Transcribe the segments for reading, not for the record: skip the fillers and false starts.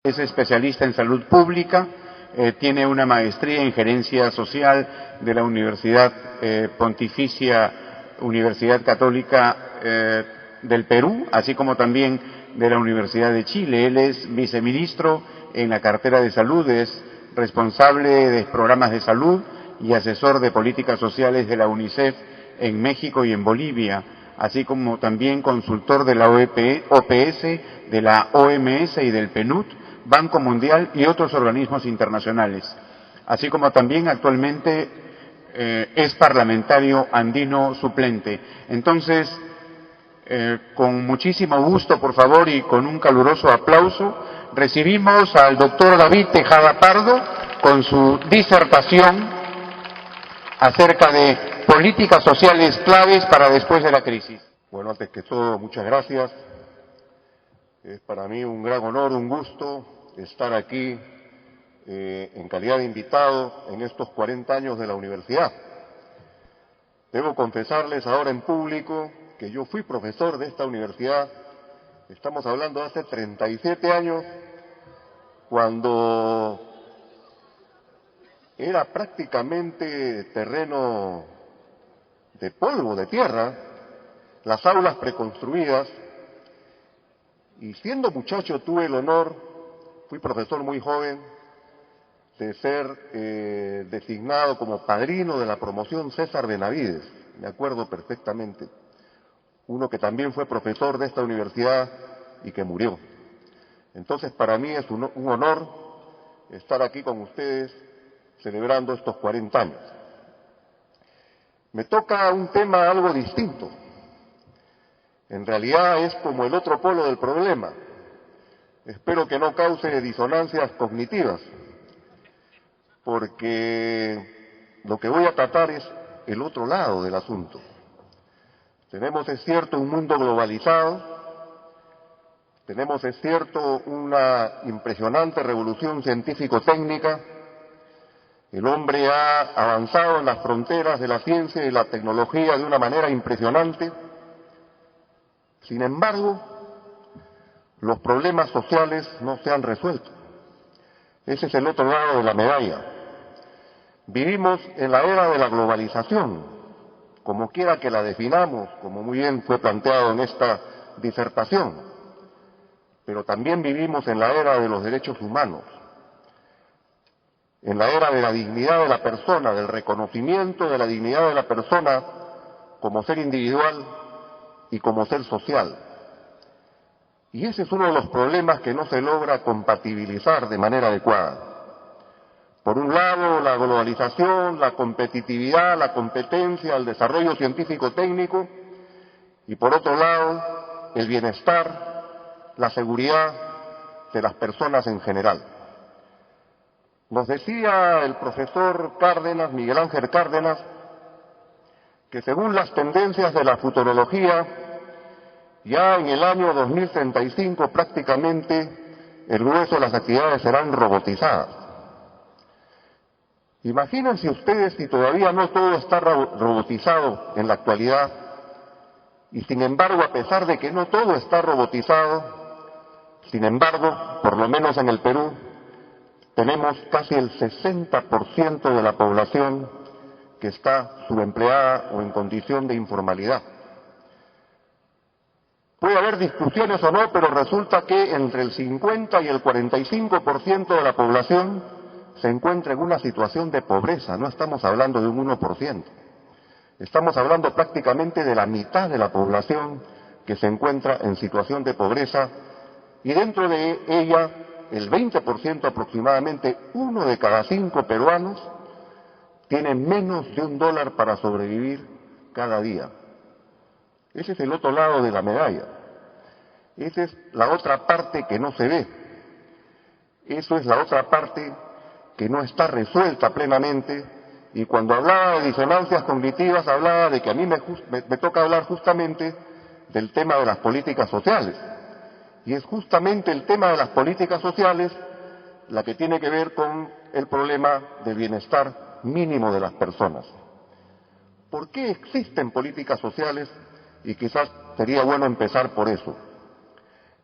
Es especialista en salud pública, tiene una maestría en gerencia social de la Universidad Pontificia Universidad Católica del Perú, así como también de la Universidad de Chile. Él es viceministro en la cartera de salud, es responsable de programas de salud y asesor de políticas sociales de la UNICEF en México y en Bolivia, así como también consultor de la OPS, de la OMS y del PNUD, Banco Mundial y otros organismos internacionales, así como también actualmente es parlamentario andino suplente. Entonces, con muchísimo gusto, por favor, y con un caluroso aplauso, recibimos al doctor David Tejada Pardo con su disertación acerca de políticas sociales claves para después de la crisis. Bueno, antes que todo, muchas gracias. Es para mí un gran honor, un gusto estar aquí en calidad de invitado en estos 40 años de la universidad. Debo confesarles ahora en público que yo fui profesor de esta universidad. Estamos hablando de hace 37 años, cuando era prácticamente terreno de polvo, de tierra, las aulas preconstruidas, y siendo muchacho tuve el honor, fui profesor muy joven, de ser designado como padrino de la promoción César Benavides, me acuerdo perfectamente, uno que también fue profesor de esta universidad y que murió. Entonces para mí es un honor estar aquí con ustedes celebrando estos 40 años. Me toca un tema algo distinto. En realidad es como el otro polo del problema. Espero que no cause disonancias cognitivas, porque lo que voy a tratar es el otro lado del asunto. Tenemos, es cierto, un mundo globalizado, tenemos, es cierto, una impresionante revolución científico-técnica. El hombre ha avanzado en las fronteras de la ciencia y la tecnología de una manera impresionante. Sin embargo, los problemas sociales no se han resuelto. Ese es el otro lado de la medalla. Vivimos en la era de la globalización, como quiera que la definamos, como muy bien fue planteado en esta disertación, pero también vivimos en la era de los derechos humanos, en la era de la dignidad de la persona, del reconocimiento de la dignidad de la persona como ser individual y como ser social. Y ese es uno de los problemas que no se logra compatibilizar de manera adecuada. Por un lado, la globalización, la competitividad, la competencia, el desarrollo científico-técnico, y por otro lado, el bienestar, la seguridad de las personas en general. Nos decía el profesor Cárdenas, Miguel Ángel Cárdenas, que según las tendencias de la futurología, ya en el año 2035 prácticamente el grueso de las actividades serán robotizadas. Imagínense ustedes si todavía no todo está robotizado en la actualidad, y sin embargo, a pesar de que no todo está robotizado, sin embargo, por lo menos en el Perú, tenemos casi el 60% de la población que está subempleada o en condición de informalidad. Puede haber discusiones o no, pero resulta que entre el 50 y el 45% de la población se encuentra en una situación de pobreza. No estamos hablando de un 1%. Estamos hablando prácticamente de la mitad de la población que se encuentra en situación de pobreza, y dentro de ella el 20% aproximadamente, 1 de cada 5 peruanos, tiene menos de $1 para sobrevivir cada día. Ese es el otro lado de la medalla. Esa es la otra parte que no se ve. Eso es la otra parte que no está resuelta plenamente. Y cuando hablaba de disonancias cognitivas, hablaba de que a mí me toca hablar justamente del tema de las políticas sociales. Y es justamente el tema de las políticas sociales la que tiene que ver con el problema del bienestar mínimo de las personas. ¿Por qué existen políticas sociales? Y quizás sería bueno empezar por eso.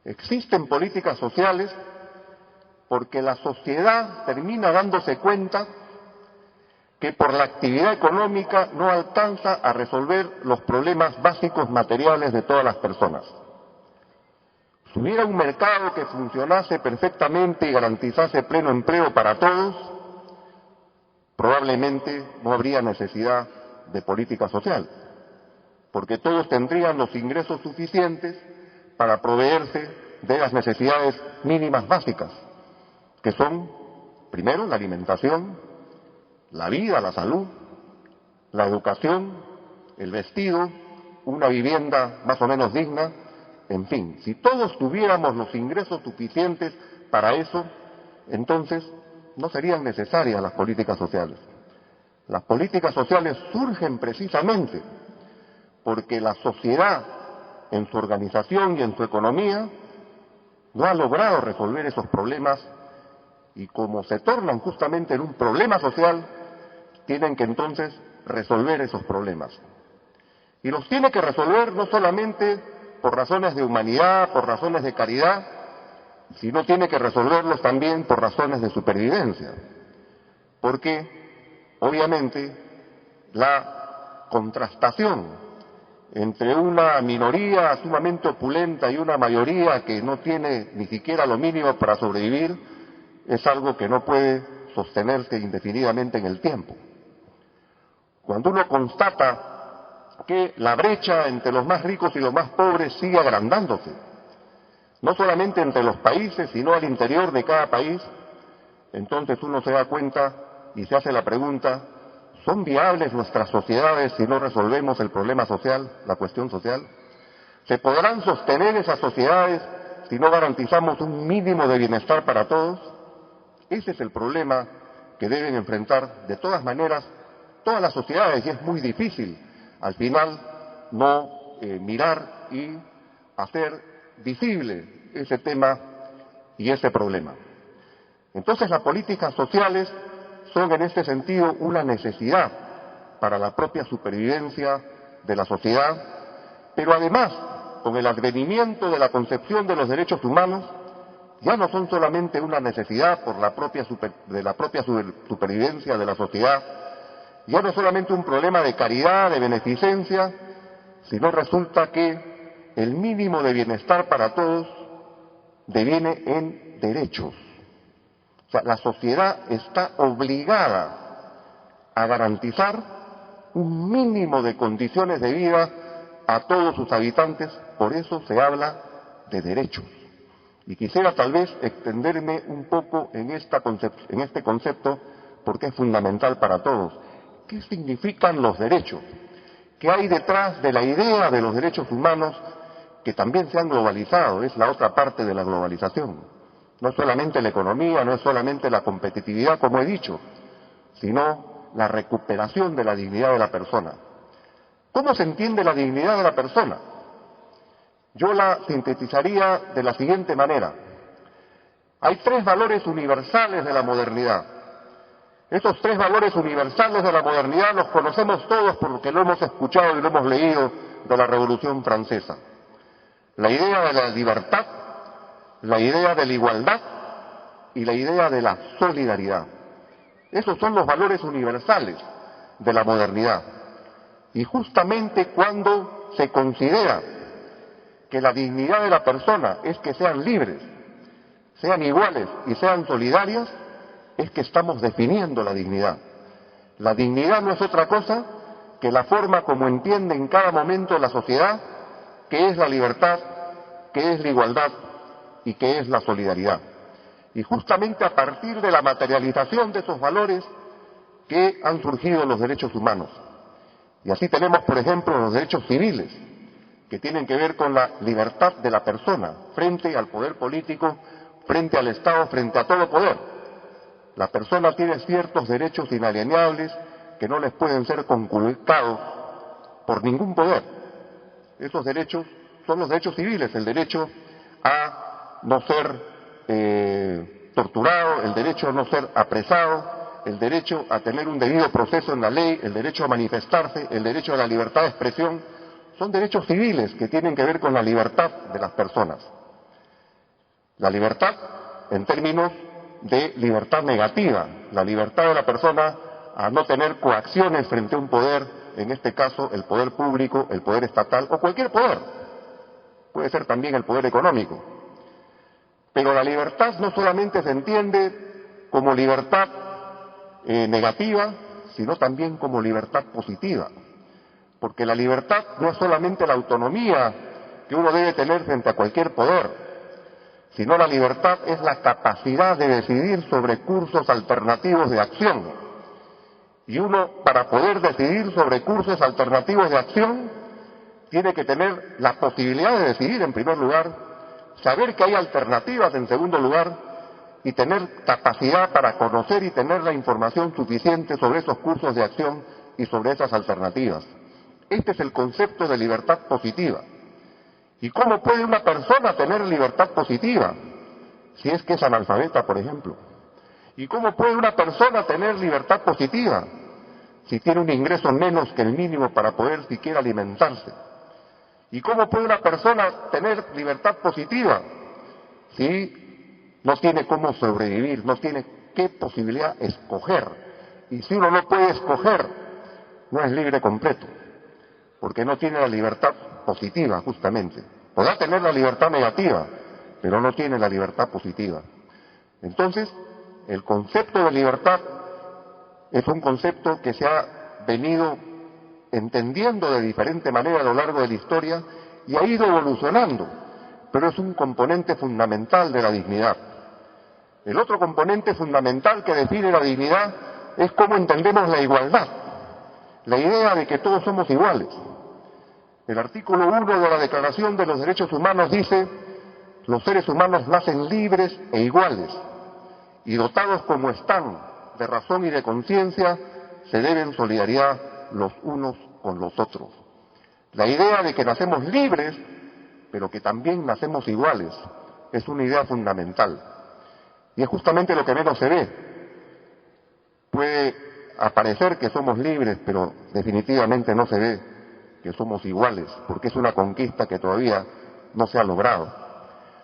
Existen políticas sociales porque la sociedad termina dándose cuenta que por la actividad económica no alcanza a resolver los problemas básicos materiales de todas las personas. Si hubiera un mercado que funcionase perfectamente y garantizase pleno empleo para todos, probablemente no habría necesidad de política social, porque todos tendrían los ingresos suficientes para proveerse de las necesidades mínimas básicas, que son, primero, la alimentación, la vida, la salud, la educación, el vestido, una vivienda más o menos digna, en fin. Si todos tuviéramos los ingresos suficientes para eso, entonces no serían necesarias las políticas sociales. Las políticas sociales surgen precisamente porque la sociedad, en su organización y en su economía, no ha logrado resolver esos problemas y como se tornan justamente en un problema social, tienen que entonces resolver esos problemas. Y los tiene que resolver no solamente por razones de humanidad, por razones de caridad, sino tiene que resolverlos también por razones de supervivencia. Porque, obviamente, la contrastación entre una minoría sumamente opulenta y una mayoría que no tiene ni siquiera lo mínimo para sobrevivir, es algo que no puede sostenerse indefinidamente en el tiempo. Cuando uno constata que la brecha entre los más ricos y los más pobres sigue agrandándose, no solamente entre los países, sino al interior de cada país, entonces uno se da cuenta y se hace la pregunta, ¿son viables nuestras sociedades si no resolvemos el problema social, la cuestión social? ¿Se podrán sostener esas sociedades si no garantizamos un mínimo de bienestar para todos? Ese es el problema que deben enfrentar de todas maneras todas las sociedades, y es muy difícil al final no mirar y hacer visible ese tema y ese problema. Entonces las políticas sociales son en este sentido una necesidad para la propia supervivencia de la sociedad, pero además, con el advenimiento de la concepción de los derechos humanos, ya no son solamente una necesidad por la propia supervivencia de la sociedad, ya no es solamente un problema de caridad, de beneficencia, sino resulta que el mínimo de bienestar para todos deviene en derechos. O sea, la sociedad está obligada a garantizar un mínimo de condiciones de vida a todos sus habitantes, por eso se habla de derechos. Y quisiera tal vez extenderme un poco en este concepto porque es fundamental para todos. ¿Qué significan los derechos? ¿Qué hay detrás de la idea de los derechos humanos que también se han globalizado? Es la otra parte de la globalización. No es solamente la economía, no es solamente la competitividad, como he dicho, sino la recuperación de la dignidad de la persona. ¿Cómo se entiende la dignidad de la persona? Yo la sintetizaría de la siguiente manera. Hay tres valores universales de la modernidad. Esos tres valores universales de la modernidad los conocemos todos porque lo hemos escuchado y lo hemos leído de la Revolución Francesa. La idea de la libertad, la idea de la igualdad y la idea de la solidaridad. Esos son los valores universales de la modernidad. Y justamente cuando se considera que la dignidad de la persona es que sean libres, sean iguales y sean solidarias, es que estamos definiendo la dignidad. La dignidad no es otra cosa que la forma como entiende en cada momento la sociedad qué es la libertad, qué es la igualdad y qué es la solidaridad. Y justamente a partir de la materialización de esos valores que han surgido los derechos humanos. Y así tenemos, por ejemplo, los derechos civiles, que tienen que ver con la libertad de la persona frente al poder político, frente al Estado, frente a todo poder. La persona tiene ciertos derechos inalienables que no les pueden ser conculcados por ningún poder. Esos derechos son los derechos civiles, el derecho a no ser torturado, el derecho a no ser apresado, el derecho a tener un debido proceso en la ley, el derecho a manifestarse, el derecho a la libertad de expresión. Son derechos civiles que tienen que ver con la libertad de las personas. La libertad, en términos de libertad negativa, la libertad de la persona a no tener coacciones frente a un poder, en este caso el poder público, el poder estatal o cualquier poder, puede ser también el poder económico. Pero la libertad no solamente se entiende como libertad negativa, sino también como libertad positiva, porque la libertad no es solamente la autonomía que uno debe tener frente a cualquier poder, sino la libertad es la capacidad de decidir sobre cursos alternativos de acción. Y uno, para poder decidir sobre cursos alternativos de acción, tiene que tener la posibilidad de decidir en primer lugar, saber que hay alternativas en segundo lugar, y tener capacidad para conocer y tener la información suficiente sobre esos cursos de acción y sobre esas alternativas. Este es el concepto de libertad positiva. ¿Y cómo puede una persona tener libertad positiva si es que es analfabeta, por ejemplo? ¿Y cómo puede una persona tener libertad positiva si tiene un ingreso menos que el mínimo para poder siquiera alimentarse? ¿Y cómo puede una persona tener libertad positiva si no tiene cómo sobrevivir, no tiene qué posibilidad escoger? Y si uno no puede escoger, no es libre completo, porque no tiene la libertad positiva, justamente. Podrá tener la libertad negativa, pero no tiene la libertad positiva. Entonces, el concepto de libertad es un concepto que se ha venido entendiendo de diferente manera a lo largo de la historia y ha ido evolucionando, pero es un componente fundamental de la dignidad. El otro componente fundamental que define la dignidad es cómo entendemos la igualdad, la idea de que todos somos iguales. El artículo 1 de la Declaración de los Derechos Humanos dice: los seres humanos nacen libres e iguales, y dotados como están de razón y de conciencia, se deben solidaridad los unos con los otros. La idea de que nacemos libres, pero que también nacemos iguales, es una idea fundamental. Y es justamente lo que menos se ve. Puede aparecer que somos libres, pero definitivamente no se ve que somos iguales, porque es una conquista que todavía no se ha logrado.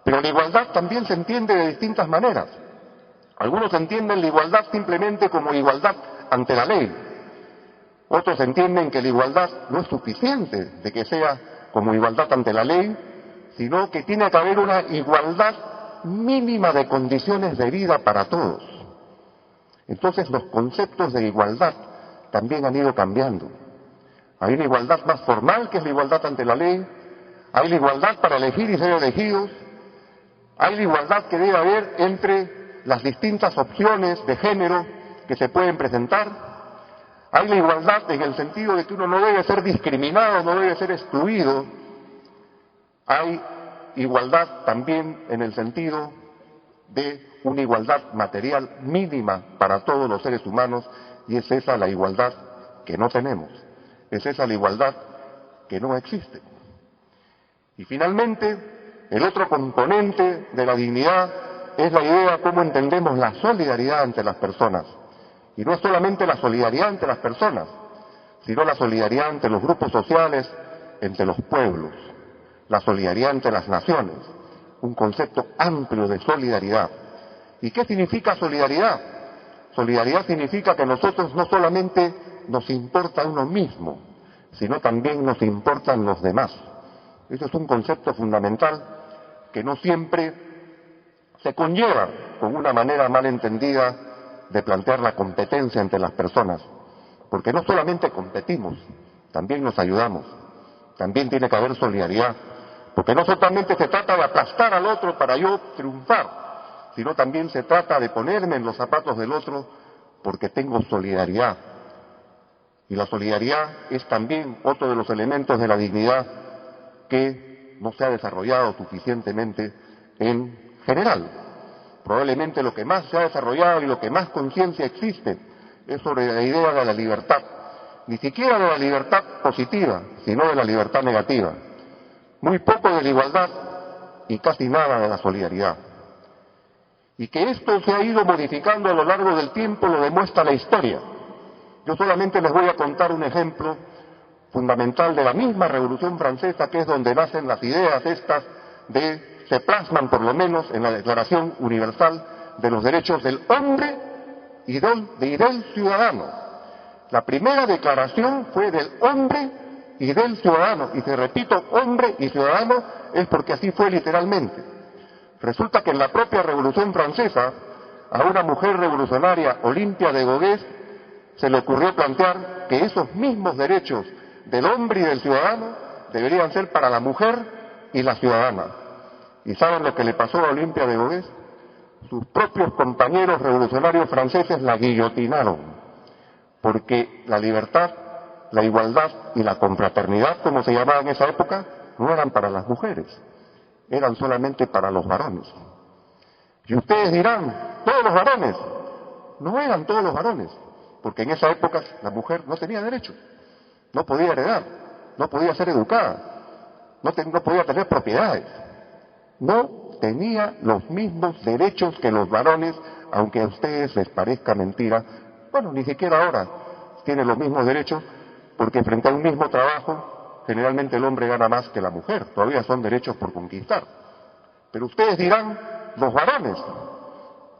Pero la igualdad también se entiende de distintas maneras. Algunos entienden la igualdad simplemente como igualdad ante la ley. Otros entienden que la igualdad no es suficiente de que sea como igualdad ante la ley, sino que tiene que haber una igualdad mínima de condiciones de vida para todos. Entonces los conceptos de igualdad también han ido cambiando. Hay una igualdad más formal, que es la igualdad ante la ley. Hay la igualdad para elegir y ser elegidos. Hay la igualdad que debe haber entre las distintas opciones de género que se pueden presentar. Hay la igualdad en el sentido de que uno no debe ser discriminado, no debe ser excluido. Hay igualdad también en el sentido de una igualdad material mínima para todos los seres humanos, y es esa la igualdad que no tenemos. Es esa la igualdad que no existe. Y finalmente, el otro componente de la dignidad es la idea de cómo entendemos la solidaridad entre las personas. Y no es solamente la solidaridad entre las personas, sino la solidaridad entre los grupos sociales, entre los pueblos, la solidaridad entre las naciones, un concepto amplio de solidaridad. ¿Y qué significa solidaridad? Solidaridad significa que nosotros no solamente nos importa uno mismo, sino también nos importan los demás. Eso es un concepto fundamental que no siempre se conlleva con una manera mal entendida de plantear la competencia entre las personas, porque no solamente competimos, también nos ayudamos, también tiene que haber solidaridad, porque no solamente se trata de aplastar al otro para yo triunfar, sino también se trata de ponerme en los zapatos del otro porque tengo solidaridad. Y la solidaridad es también otro de los elementos de la dignidad que no se ha desarrollado suficientemente en general. Probablemente lo que más se ha desarrollado y lo que más conciencia existe es sobre la idea de la libertad, ni siquiera de la libertad positiva, sino de la libertad negativa. Muy poco de la igualdad y casi nada de la solidaridad. Y que esto se ha ido modificando a lo largo del tiempo lo demuestra la historia. Yo solamente les voy a contar un ejemplo fundamental de la misma Revolución Francesa, que es donde nacen las ideas estas se plasman por lo menos en la Declaración Universal de los derechos del hombre y del ciudadano. La primera declaración fue del hombre y del ciudadano, y si repito hombre y ciudadano es porque así fue literalmente. Resulta que en la propia Revolución Francesa, a una mujer revolucionaria, Olimpia de Gauguès, se le ocurrió plantear que esos mismos derechos del hombre y del ciudadano deberían ser para la mujer y la ciudadana. ¿Y saben lo que le pasó a Olimpia de Gauguès? Sus propios compañeros revolucionarios franceses la guillotinaron, porque la libertad, la igualdad y la confraternidad, como se llamaba en esa época, no eran para las mujeres, eran solamente para los varones. Y ustedes dirán, ¿todos los varones? No eran todos los varones, porque en esa época la mujer no tenía derechos, no podía heredar, no podía ser educada, no podía tener propiedades, no tenía los mismos derechos que los varones, aunque a ustedes les parezca mentira. Bueno, ni siquiera ahora tiene los mismos derechos, porque frente a un mismo trabajo, generalmente el hombre gana más que la mujer, todavía son derechos por conquistar. Pero ustedes dirán, los varones,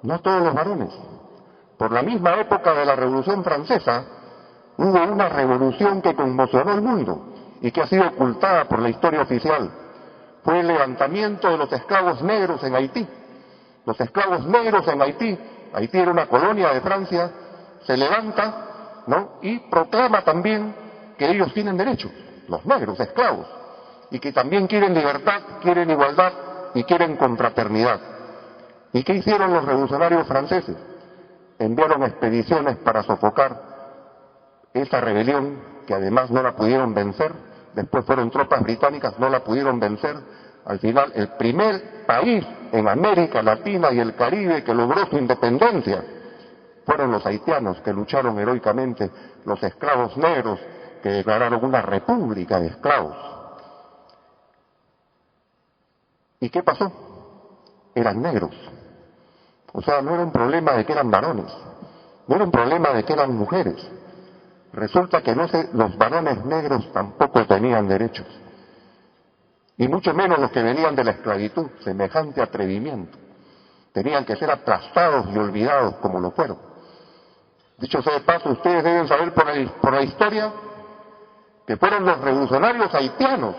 no todos los varones. Por la misma época de la Revolución Francesa, hubo una revolución que conmocionó el mundo y que ha sido ocultada por la historia oficial. Fue el levantamiento de los esclavos negros en Haití. Los esclavos negros en Haití, Haití era una colonia de Francia, se levanta, ¿no?, y proclama también que ellos tienen derechos, los negros esclavos, y que también quieren libertad, quieren igualdad y quieren confraternidad. ¿Y qué hicieron los revolucionarios franceses? Enviaron expediciones para sofocar esa rebelión, que además no la pudieron vencer. Después fueron tropas británicas, no la pudieron vencer. Al final, el primer país en América Latina y el Caribe que logró su independencia fueron los haitianos, que lucharon heroicamente, los esclavos negros, que declararon una república de esclavos. ¿Y qué pasó? Eran negros. O sea, no era un problema de que eran varones, no era un problema de que eran mujeres. Resulta que los varones negros tampoco tenían derechos, y mucho menos los que venían de la esclavitud, semejante atrevimiento. Tenían que ser aplastados y olvidados como lo fueron. Dicho sea de paso, ustedes deben saber por la historia que fueron los revolucionarios haitianos,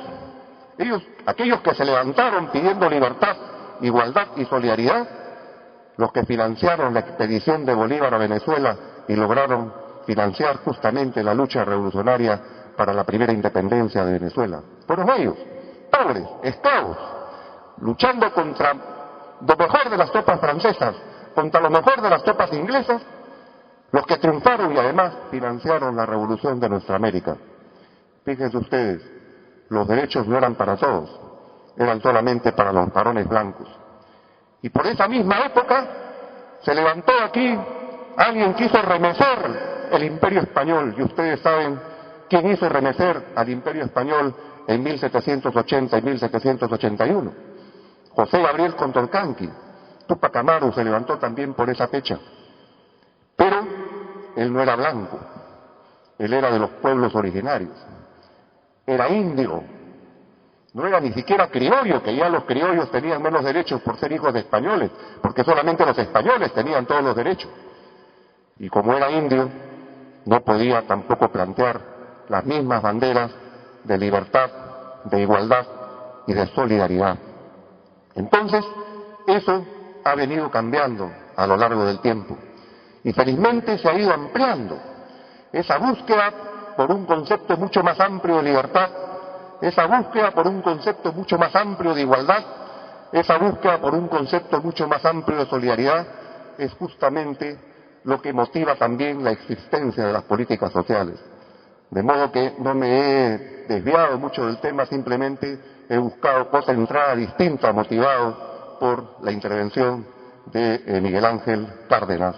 aquellos que se levantaron pidiendo libertad, igualdad y solidaridad, los que financiaron la expedición de Bolívar a Venezuela y lograron financiar justamente la lucha revolucionaria para la primera independencia de Venezuela. Fueron ellos, pobres, esclavos, luchando contra lo mejor de las tropas francesas, contra lo mejor de las tropas inglesas, los que triunfaron y además financiaron la revolución de nuestra América. Fíjense ustedes, los derechos no eran para todos, eran solamente para los varones blancos. Y por esa misma época se levantó aquí alguien que hizo remecer el Imperio Español, y ustedes saben quién hizo remecer al Imperio Español en 1780 y 1781. José Gabriel Condorcanqui. Túpac Amaru se levantó también por esa fecha. Pero él no era blanco, él era de los pueblos originarios, era indio, no era ni siquiera criollo, que ya los criollos tenían menos derechos por ser hijos de españoles, porque solamente los españoles tenían todos los derechos. Y como era indio, no podía tampoco plantear las mismas banderas de libertad, de igualdad y de solidaridad. Entonces, eso ha venido cambiando a lo largo del tiempo. Y felizmente se ha ido ampliando esa búsqueda por un concepto mucho más amplio de libertad, esa búsqueda por un concepto mucho más amplio de igualdad, esa búsqueda por un concepto mucho más amplio de solidaridad, es justamente lo que motiva también la existencia de las políticas sociales. De modo que no me he desviado mucho del tema, simplemente he buscado otra entrada distinta, motivado por la intervención de Miguel Ángel Cárdenas.